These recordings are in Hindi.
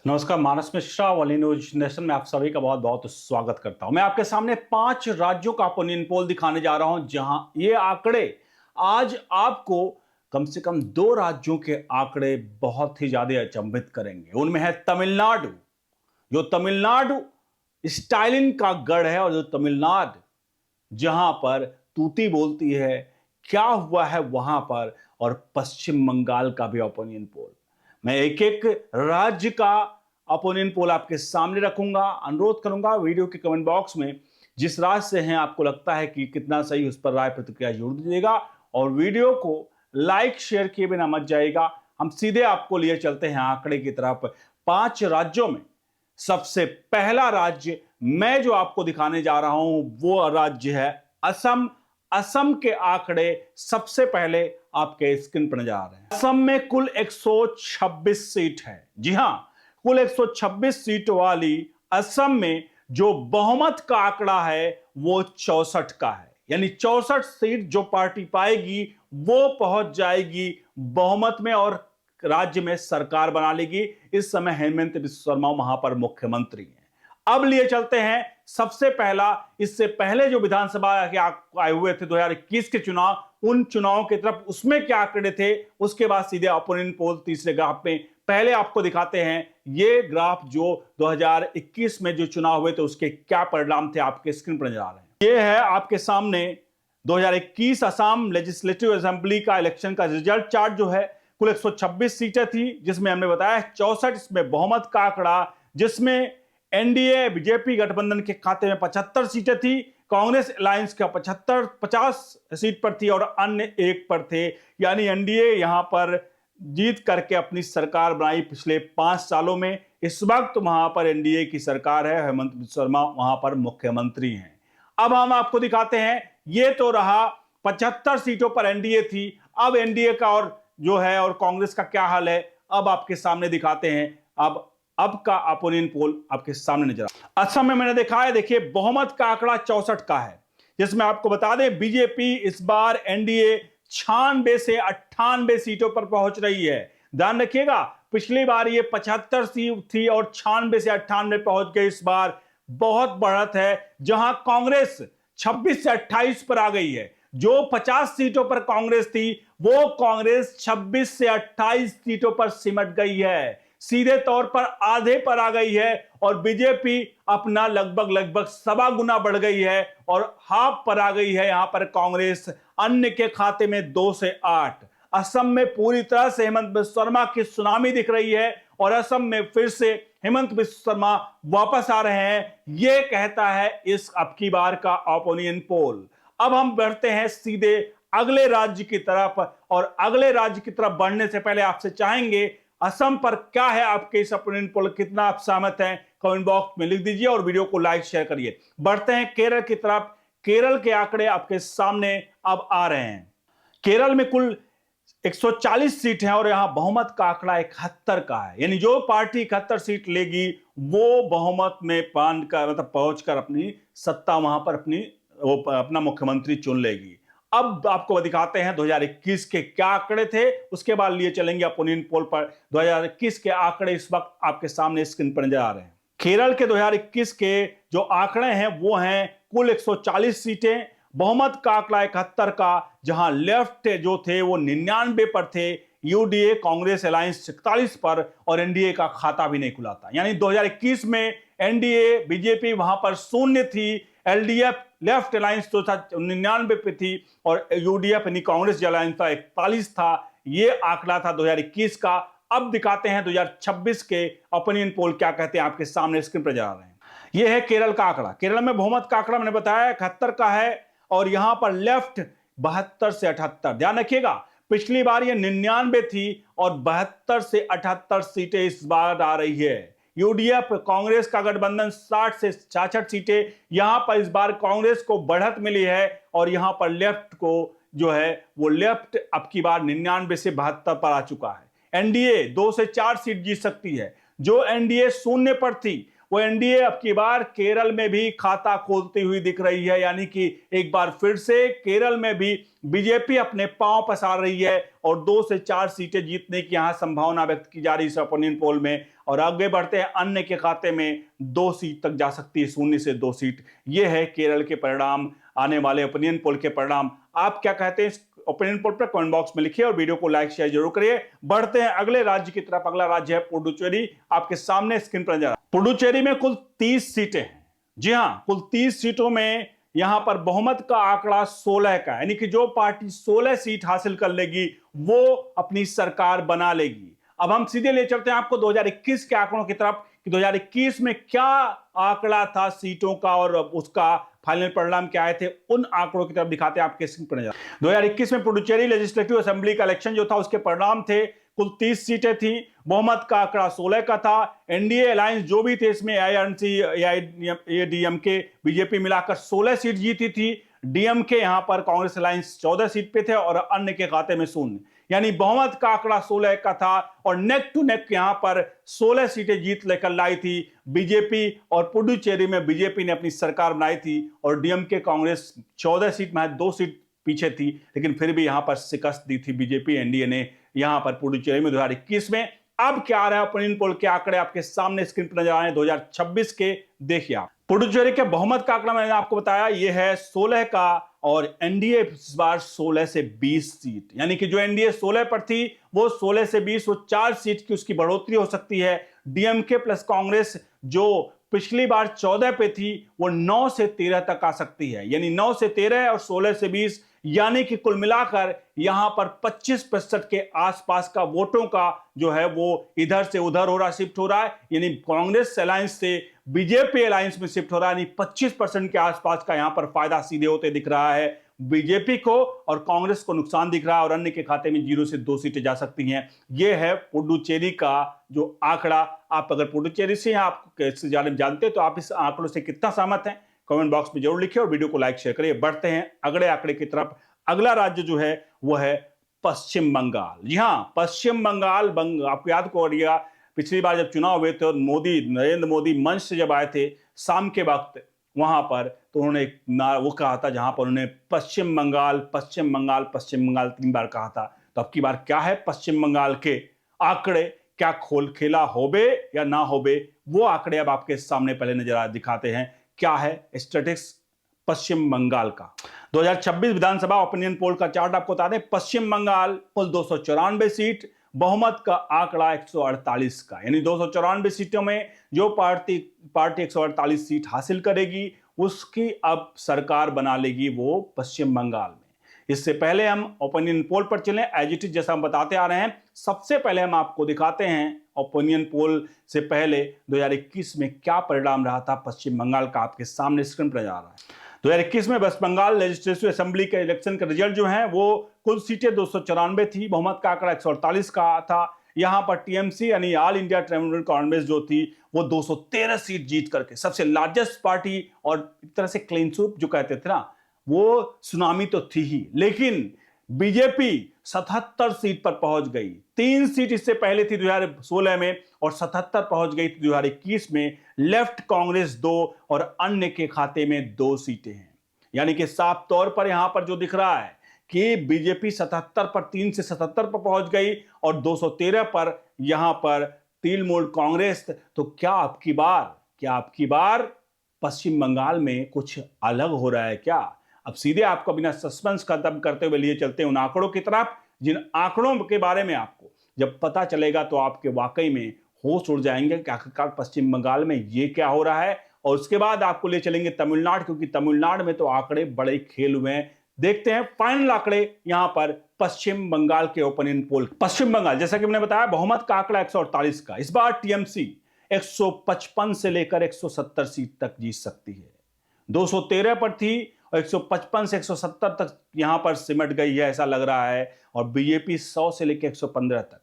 नमस्कार, मानस मिश्रा वाली न्यूज नेशन में आप सभी का बहुत बहुत स्वागत करता हूं। मैं आपके सामने 5 राज्यों का ओपिनियन पोल दिखाने जा रहा हूं, जहां ये आंकड़े आज आपको कम से कम 2 राज्यों के आंकड़े बहुत ही ज्यादा अचंभित करेंगे। उनमें है तमिलनाडु, जो तमिलनाडु स्टालिन का गढ़ है, और जो तमिलनाडु जहां पर तूती बोलती है, क्या हुआ है वहां पर, और पश्चिम बंगाल का भी ओपिनियन पोल। मैं एक एक राज्य का ओपिनियन पोल आपके सामने रखूंगा। अनुरोध करूंगा वीडियो के कमेंट बॉक्स में जिस राज्य से हैं आपको लगता है कि कितना सही, उस पर राय प्रतिक्रिया जरूर दीजिएगा, और वीडियो को लाइक शेयर किए बिना मत जाइएगा। हम सीधे आपको लिए चलते हैं आंकड़े की तरफ। 5 राज्यों में सबसे पहला राज्य मैं जो आपको दिखाने जा रहा हूं वो राज्य है असम। असम के आंकड़े सबसे पहले आपके स्क्रीन पर नजर आ रहे हैं। असम में कुल 126 सीट है। जी हां, कुल 126 सीट वाली असम में जो बहुमत का आंकड़ा है वो 64 का है। यानी 64 सीट जो पार्टी पाएगी वो पहुंच जाएगी बहुमत में और राज्य में सरकार बना लेगी। इस समय हेमंत बिस्वा शर्मा वहां पर मुख्यमंत्री हैं। अब लिए चलते हैं सबसे पहला, इससे पहले जो विधानसभा के आए हुए थे 2021 के चुनाव, उन चुनावों की तरफ उसमें क्या आंकड़े थे, उसके बाद सीधे ओपिनियन पोल तीसरे ग्राफ में। पहले आपको दिखाते हैं ये ग्राफ जो 2021 में जो चुनाव हुए थे उसके क्या परिणाम थे, आपके स्क्रीन पर नजर आ रहे हैं। ये है आपके सामने 2021 असम लेजिस्लेटिव असेंबली का इलेक्शन का रिजल्ट चार्ट जो है। कुल 126 सीटें थी, जिसमें हमने बताया 64 इसमें बहुमत का आंकड़ा, जिसमें एनडीए बीजेपी गठबंधन के खाते में 75 सीटें थी, कांग्रेस अलायंस का 50 सीट पर थी और अन्य एक पर थे। यानी एनडीए यहां पर जीत करके अपनी सरकार बनाई पिछले 5 सालों में। इस वक्त वहां पर एनडीए की सरकार है, हेमंत बिस्वा शर्मा वहां पर मुख्यमंत्री हैं। अब हम आपको दिखाते हैं, ये तो रहा 75 सीटों पर एनडीए थी। अब एनडीए का और जो है और कांग्रेस का क्या हाल है, अब आपके सामने दिखाते हैं। अब का ओपिनियन पोल आपके सामने नजर आ। असम में मैंने देखा है, देखिए बहुमत का आंकड़ा 64 का है, जिसमें आपको बता दें बीजेपी इस बार एनडीए 96 से 98 सीटों पर पहुंच रही है। ध्यान रखिएगा, पिछली बार ये 75 सीट थी और 96 से 98 पहुंच गई। इस बार बहुत बढ़त है, जहां कांग्रेस 26 से 28 पर आ गई है। जो 50 सीटों पर कांग्रेस थी वो कांग्रेस 26 से 28 सीटों पर सिमट गई है, सीधे तौर पर आधे पर आ गई है। और बीजेपी अपना लगभग सवा गुना बढ़ गई है और हाफ पर आ गई है यहां पर कांग्रेस। अन्य के खाते में 2 से 8। असम में पूरी तरह से हेमंत बिस्वा शर्मा की सुनामी दिख रही है और असम में फिर से हेमंत बिस्वा शर्मा वापस आ रहे हैं, यह कहता है इस अब की बार का ओपिनियन पोल। अब हम बढ़ते हैं सीधे अगले राज्य की तरफ, और अगले राज्य की तरफ बढ़ने से पहले आपसे चाहेंगे असम पर क्या है आपके इस ओपिनियन पोल, कितना आप सहमत हैं कमेंट बॉक्स में लिख दीजिए और वीडियो को लाइक शेयर करिए। बढ़ते हैं केरल की तरफ। केरल के आंकड़े आपके सामने अब आ रहे हैं। केरल में कुल 140 सीट है और यहां बहुमत का आंकड़ा 71 का है। यानी जो पार्टी 71 सीट लेगी वो बहुमत में पान का मतलब पहुंचकर अपनी सत्ता वहां पर अपना मुख्यमंत्री चुन लेगी। अब आपको दिखाते हैं 2021 के क्या आंकड़े थे, उसके बाद लिए चलेंगे ओपिनियन पोल पर। 2021 के आंकड़े इस वक्त आपके सामने स्क्रीन पर नजर आ रहे हैं। केरल के 2021 के जो आंकड़े हैं वो हैं कुल 140 सीटें, बहुमत का आंकड़ा 71 का, जहां लेफ्ट जो थे वो 99 पर थे, यूडीए कांग्रेस अलायंस 47 पर, और एनडीए का खाता भी नहीं खुला था। यानी 2021 में एनडीए बीजेपी वहां पर शून्य थी, एलडीएफ लेफ्ट अलायंस तो था 99 पे थी, और यूडीएफ यानी कांग्रेस अलायंस था 41 था। ये आंकड़ा था 2021 का। अब दिखाते हैं 2026 के ओपिनियन पोल क्या कहते हैं, आपके सामने स्क्रीन पर जा रहे हैं। यह है केरल का आंकड़ा। केरल में बहुमत का आंकड़ा मैंने बताया 71 का है, और यहां पर लेफ्ट 72 से 78। ध्यान रखिएगा, पिछली बार ये 99 थी और 72 से 78 सीटें इस बार आ रही है। यूडीएफ कांग्रेस का गठबंधन 60 से 66 सीटें, यहां पर इस बार कांग्रेस को बढ़त मिली है, और यहां पर लेफ्ट को जो है वो लेफ्ट अब की बार 99 से 72 पर आ चुका है। एनडीए 2 से 4 सीट जीत सकती है। जो एनडीए शून्य पर थी वो एनडीए अब की बार केरल में भी खाता खोलती हुई दिख रही है, यानी कि एक बार फिर से केरल में भी बीजेपी अपने पांव पसार रही है और 2 से 4 सीटें जीतने की यहां संभावना व्यक्त की जा रही है ओपिनियन पोल में। और आगे बढ़ते हैं, अन्य के खाते में 2 सीट तक जा सकती है, 0 से 2 सीट। यह है केरल के परिणाम, आने वाले ओपिनियन पोल के परिणाम। आप क्या कहते हैं इस ओपिनियन पोल पर? कमेंट बॉक्स में लिखिए और वीडियो को लाइक शेयर जरूर करिए। बढ़ते हैं अगले राज्य की तरफ। अगला राज्य है पुडुचेरी, आपके सामने स्क्रीन पर नजर आ रहा है। पुडुचेरी में कुल 30 सीटें हैं। जी हां, कुल 30 सीटों में यहां पर बहुमत का आंकड़ा 16 का है, यानी कि जो पार्टी 16 सीट हासिल कर लेगी वो अपनी सरकार बना लेगी। अब हम सीधे ले चलते हैं आपको 2021 के आंकड़ों की तरफ कि 2021 में क्या आंकड़ा था सीटों का और उसका फाइनल परिणाम क्या आए थे, उन आंकड़ों की तरफ दिखाते हैं आपके स्क्रीन पर नजर। 2021 में पुडुचेरी लेजिस्लेटिव असेंबली का इलेक्शन जो था उसके परिणाम थे, कुल 30 सीटें थी, बहुमत का आंकड़ा 16 का था। एनडीए अलायंस जो भी थे, इसमें आईआरसी, एआईएडीएमके, बीजेपी मिलाकर 16 सीट जीती थी। डीएमके यहां पर कांग्रेस अलायंस 14 सीट पे थे और अन्य के खाते में 0, यानी बहुमत का आंकड़ा 16 का था और नेक टू नेक यहां पर 16 सीटें जीत लेकर लाई थी बीजेपी। और पुडुचेरी में बीजेपी ने अपनी सरकार बनाई थी और डीएमके कांग्रेस 14 सीट में 2 सीट पीछे थी, लेकिन फिर भी यहां पर शिकस्त दी थी बीजेपी, एनडीए ने यहां पर पुडुचेरी में 2021 में। अब क्या आ रहा है ओपिनियन पोल के आंकड़े आपके सामने स्क्रीन पर नजर आ रहे हैं 2026 के, देखिए आप। पुडुचेरी के बहुमत का आंकड़ा मैंने आपको बताया, यह है 16 का और एनडीए इस बार 16 से 20 सीट, यानी कि जो एनडीए 16 पर थी वो 16 से 20, वो 4 सीट की उसकी बढ़ोतरी हो सकती है। डीएमके प्लस कांग्रेस जो पिछली बार 14 पे थी वो 9 से 13 तक आ सकती है, यानी 9 से 13 और 16 से 20, यानी कि कुल मिलाकर यहां पर 25% के आसपास का वोटों का जो है वो इधर से उधर हो रहा, शिफ्ट हो रहा है, यानी कांग्रेस अलायंस से बीजेपी अलायंस में शिफ्ट हो रहा है, यानी 25% के आसपास का यहां पर फायदा सीधे होते दिख रहा है बीजेपी को, और कांग्रेस को नुकसान दिख रहा है और अन्य के खाते में 0 से 2 सीटें जा सकती हैं। यह है पुडुचेरी का जो आंकड़ा। आप अगर पुडुचेरी से आप कैसे जानते हैं तो आप इस आंकड़ों से कितना सहमत हैं, कमेंट बॉक्स में जरूर लिखिए और वीडियो को लाइक शेयर करिए। बढ़ते हैं अगले आंकड़े की तरफ। अगला राज्य जो है वो है पश्चिम बंगाल। जी हां, पश्चिम बंगाल, आपको याद करिएगा पिछली बार जब चुनाव हुए थे और नरेंद्र मोदी मंच से जब आए थे शाम के वक्त वहां पर, तो उन्होंने वो कहा था जहां पर उन्होंने पश्चिम बंगाल पश्चिम बंगाल पश्चिम बंगाल 3 बार कहा था। तो अब की बार क्या है पश्चिम बंगाल के आंकड़े, क्या खोल खेला होबे या ना होबे, वो आंकड़े अब आपके सामने पहले नजर दिखाते हैं। क्या है स्टैटिस्टिक्स पश्चिम बंगाल का 2026 विधानसभा ओपिनियन पोल का चार्ट आपको बता दें। पश्चिम बंगाल कुल 294 सीट, बहुमत का आंकड़ा 148 का, यानी 294 सीटों में जो पार्टी 148 सीट हासिल करेगी उसकी अब सरकार बना लेगी वो पश्चिम बंगाल में। इससे पहले हम ओपिनियन पोल पर चलें, एज इट इज जैसा हम बताते आ रहे हैं। सबसे पहले हम आपको दिखाते हैं ओपिनियन पोल से पहले 2021 में क्या परिणाम रहा था पश्चिम बंगाल का, आपके सामने स्क्रीन पर जा रहा है। 2021 में वेस्ट बंगाल लेजिस्लेटिव असेंबली के इलेक्शन के रिजल्ट जो हैं वो कुल सीटें 294 थी, बहुमत का आंकड़ा 148 का था। यहां पर टीएमसी यानी ऑल इंडिया ट्राइबल कांग्रेस जो थी वो 213 सीट जीत करके सबसे लार्जेस्ट पार्टी, और एक तरह से क्लीन स्वीप जो कहते थे ना, वो सुनामी तो थी ही, लेकिन बीजेपी 77 सीट पर पहुंच गई। 3 सीट इससे पहले थी 2016 में और 77 पहुंच गई थी 2021 में। लेफ्ट कांग्रेस 2 और अन्य के खाते में 2 सीटें हैं, यानी कि साफ तौर पर यहां पर जो दिख रहा है कि बीजेपी 77 पर 3 से 77 पर पहुंच गई और 213 पर यहां पर तृणमूल कांग्रेस। तो क्या आपकी बार पश्चिम बंगाल में कुछ अलग हो रहा है क्या? अब सीधे आपको बिना सस्पेंस खत्म करते हुए लिए चलते हैं उन आंकड़ों की तरफ, जिन आंकड़ों के बारे में आपको जब पता चलेगा तो आपके वाकई में होश उड़ जाएंगे कि आखिरकार पश्चिम बंगाल में ये क्या हो रहा है। और उसके बाद आपको ले चलेंगे तमिलनाडु, क्योंकि तमिलनाडु में तो आंकड़े बड़े खेल हुए हैं। देखते हैं फाइनल आंकड़े यहां पर पश्चिम बंगाल के ओपिनियन पोल। पश्चिम बंगाल जैसा कि मैंने बताया बहुमत का आंकड़ा 148 का, इस बार टीएमसी 155 से लेकर 170 सीट तक जीत सकती है। 213 पर थी और 155 से 170 तक यहां पर सिमट गई है ऐसा लग रहा है। और बीजेपी 100 से लेकर 115 तक,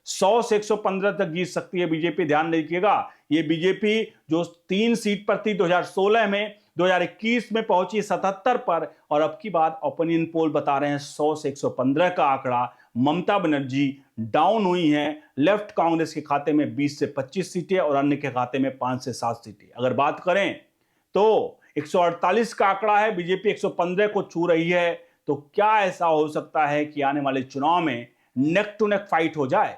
100 से 115 तक जीत सकती है बीजेपी। ध्यान रखिएगा, ये बीजेपी जो 3 सीट पर थी 2016 में, 2021 में पहुंची 77 पर, और अब की बात ओपिनियन पोल बता रहे हैं 100 से 115 का आंकड़ा ममता बनर्जी डाउन हुई हैं। लेफ्ट कांग्रेस के खाते में 20 से 25 सीटें और अन्य के खाते में 5 से 7 सीटें। अगर बात करें तो 148 का आंकड़ा है, बीजेपी 115 को छू रही है। तो क्या ऐसा हो सकता है कि आने वाले चुनाव में नेक टू नेक फाइट हो जाए?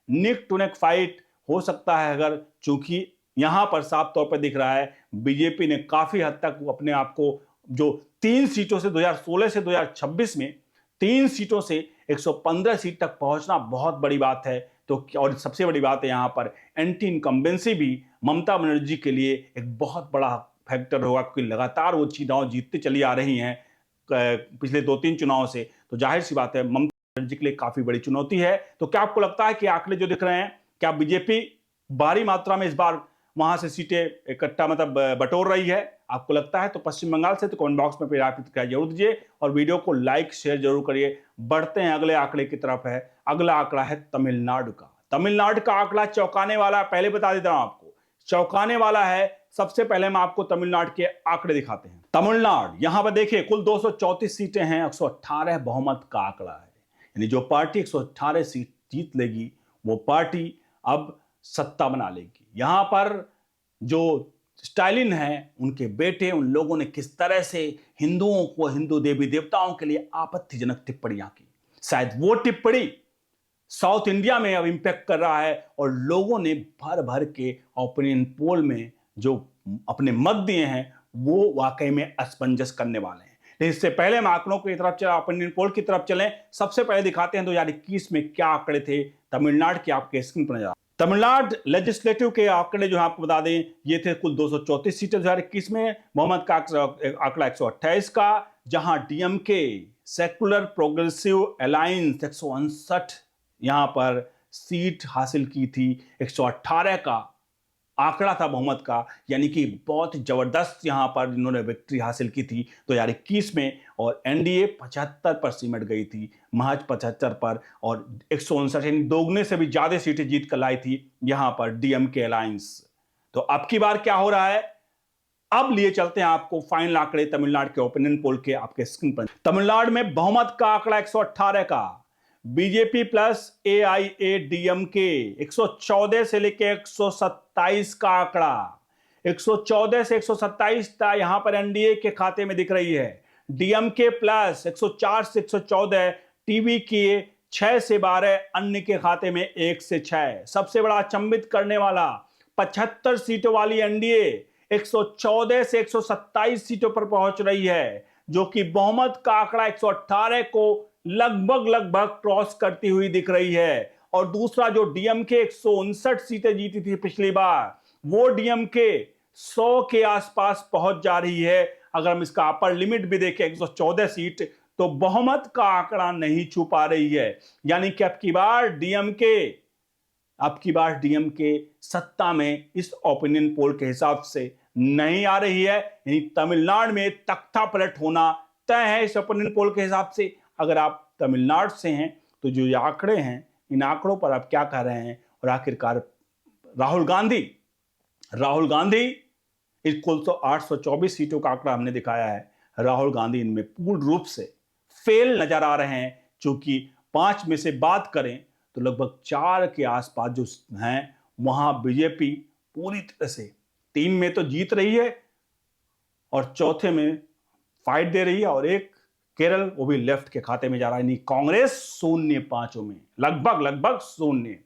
नेक टू नेक फाइट हो सकता है, अगर चूंकि यहां पर साफ तौर पर दिख रहा है बीजेपी ने काफी हद तक अपने आप को जो 3 सीटों से 2016 से 2026 में 3 सीटों से 115 सीट तक पहुंचना बहुत बड़ी बात है। तो और सबसे बड़ी बात है यहां पर एंटी इनकम्बेंसी भी ममता बनर्जी के लिए एक बहुत बड़ा फैक्टर होगा, क्योंकि लगातार वो चुनाव जीतते चली आ रही हैं पिछले 2-3 चुनाव से। तो जाहिर सी बात है ममता बनर्जी के लिए काफी बड़ी चुनौती है। तो क्या आपको लगता है कि आंकड़े जो दिख रहे हैं, क्या बीजेपी भारी मात्रा में इस बार वहां से सीटें इकट्ठा मतलब बटोर रही है? आपको लगता है तो पश्चिम बंगाल से तो कमेंट बॉक्स में फिर आप प्रतिक्रिया जरूर दीजिए और वीडियो को लाइक शेयर जरूर करिए। बढ़ते हैं अगले आंकड़े की तरफ। है अगला आंकड़ा है तमिलनाडु का। तमिलनाडु का आंकड़ा चौंकाने वाला, पहले बता देता हूं आपको, चौंकाने वाला है। सबसे पहले हम आपको तमिलनाडु के आंकड़े दिखाते हैं। तमिलनाडु यहां पर देखिए कुल 234 सीटें हैं, 118 बहुमत का आंकड़ा है। यानी जो पार्टी 118 सीट जीत लेगी वो पार्टी अब सत्ता बना लेगी। यहां पर जो स्टालिन है, उनके बेटे, उन लोगों ने किस तरह से हिंदुओं को, हिंदू देवी देवताओं के लिए आपत्तिजनक टिप्पणियां की, शायद वो टिप्पणी साउथ इंडिया में अब इंपैक्ट कर रहा है और लोगों ने भर भर के ओपिनियन पोल में जो अपने मत दिए हैं वो वाकई में असमंजस करने वाले हैं। लेकिन इससे पहले हम आंकड़ों की तरफ चले, ओपिनियन पोल की तरफ चलें। सबसे पहले दिखाते हैं 2021 में क्या आंकड़े थे तमिलनाडु के, आपके स्क्रीन पर नजर। तमिलनाडु लेजिस्लेटिव के आंकड़े जो आपको बता दें, ये थे कुल 234 सीटें 2021 में, बहुमत का आंकड़ा 128 का, जहां डीएमके सेकुलर प्रोग्रेसिव अलायंस 159 यहां पर सीट हासिल की थी। 118 का आंकड़ा था बहुमत का, यानी कि बहुत जबरदस्त यहां पर इन्होंने विक्ट्री हासिल की थी 2021 में। और एनडीए 75 पर सिमट गई थी, महज 75 पर, और 159 यानी दोगुने से भी ज्यादा सीटें जीत कर लाई थी यहां पर डीएमके अलायंस। तो अब की बार क्या हो रहा है, अब लिए चलते हैं आपको फाइनल आंकड़े तमिलनाडु के ओपिनियन पोल के, आपके स्क्रीन पर। तमिलनाडु में बहुमत का आंकड़ा 118 का, बीजेपी प्लस एआईएडीएमके 114 से लेकर 127 का आंकड़ा, 114 से 127 था यहां पर एनडीए के खाते में दिख रही है। डीएमके प्लस 104 से 114, टीवी के 6 से 12, अन्य के खाते में 1 से 6। सबसे बड़ा अचंभित करने वाला 75 सीटों वाली एनडीए 114 से 127 सीटों पर पहुंच रही है, जो कि बहुमत का आंकड़ा 118 को लगभग क्रॉस करती हुई दिख रही है। और दूसरा जो डीएमके 159 सीटें जीती थी पिछली बार, वो डीएमके 100 के आसपास पहुंच जा रही है। अगर हम इसका अपर लिमिट भी देखें 114 सीट, तो बहुमत का आंकड़ा नहीं छू पा रही है। यानी कि अब की बार डीएमके सत्ता में इस ओपिनियन पोल के हिसाब से नहीं आ रही है। यानी तमिलनाडु में तख्ता पलट होना तय है इस ओपिनियन पोल के हिसाब से। अगर आप तमिलनाडु से हैं तो जो ये आंकड़े हैं, इन आंकड़ों पर आप क्या कह रहे हैं? और आखिरकार राहुल गांधी इस कुल 824 सीटों का आंकड़ा हमने दिखाया है, राहुल गांधी इनमें पूर्ण रूप से फेल नजर आ रहे हैं। चूंकि 5 में से बात करें तो लगभग 4 के आसपास जो हैं, वहां बीजेपी पूरी तरह से 3 में तो जीत रही है और चौथे में फाइट दे रही है, और एक केरल, वो भी लेफ्ट के खाते में जा रहा है। यानी कांग्रेस शून्य, 5 में लगभग शून्य।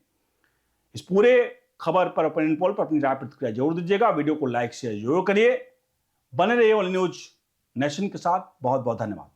इस पूरे खबर पर ओपिनियन पोल पर अपनी राय प्रतिक्रिया जरूर दीजिएगा। वीडियो को लाइक शेयर जरूर करिए। बने रहिए ओनली न्यूज नेशन के साथ। बहुत बहुत धन्यवाद।